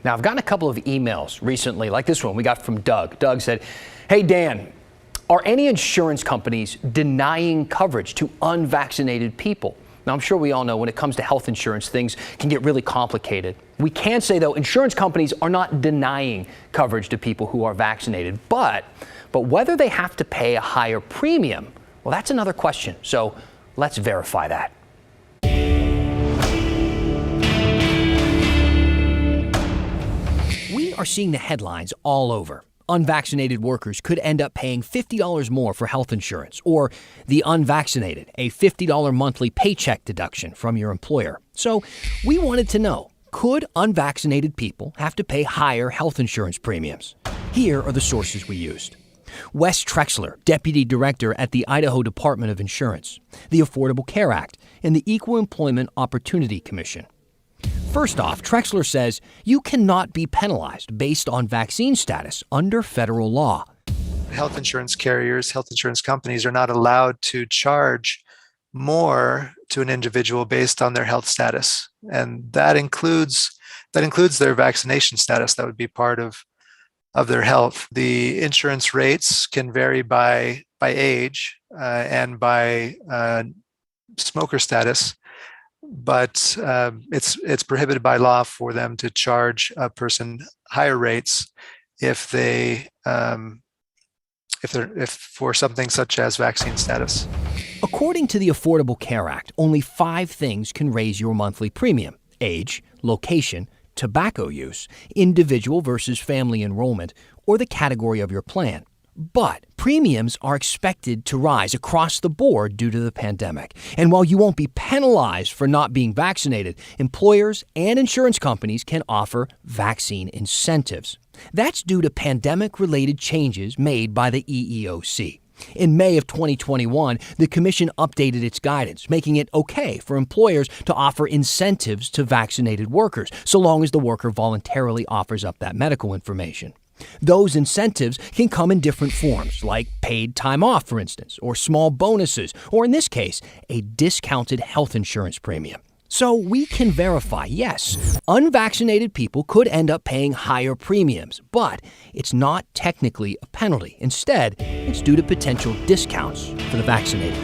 Now, I've gotten a couple of emails recently, like this one we got from Doug. Doug said, "Hey, Dan, are any insurance companies denying coverage to unvaccinated people?" Now, I'm sure we all know when it comes to health insurance, things can get really complicated. We can say, though, insurance companies are not denying coverage to people who are vaccinated, but whether they have to pay a higher premium, well, that's another question. So let's verify that. We are seeing the headlines all over. Unvaccinated workers could end up paying $50 more for health insurance, or the unvaccinated, a $50 monthly paycheck deduction from your employer. So we wanted to know, could unvaccinated people have to pay higher health insurance premiums? Here are the sources we used. Wes Trexler, Deputy Director at the Idaho Department of Insurance, the Affordable Care Act, and the Equal Employment Opportunity Commission. First off, Trexler says you cannot be penalized based on vaccine status under federal law. Health insurance carriers, health insurance companies are not allowed to charge more to an individual based on their health status. And that includes their vaccination status. That would be part of their health. The insurance rates can vary by age and by smoker status. But it's prohibited by law for them to charge a person higher rates if for something such as vaccine status. According to the Affordable Care Act, only 5 things can raise your monthly premium: age, location, tobacco use, individual versus family enrollment, or the category of your plan. But premiums are expected to rise across the board due to the pandemic. And while you won't be penalized for not being vaccinated, employers and insurance companies can offer vaccine incentives. That's due to pandemic-related changes made by the EEOC. In May of 2021, the commission updated its guidance, making it okay for employers to offer incentives to vaccinated workers, so long as the worker voluntarily offers up that medical information. Those incentives can come in different forms, like paid time off, for instance, or small bonuses, or in this case, a discounted health insurance premium. So we can verify, yes, unvaccinated people could end up paying higher premiums, but it's not technically a penalty. Instead, it's due to potential discounts for the vaccinated.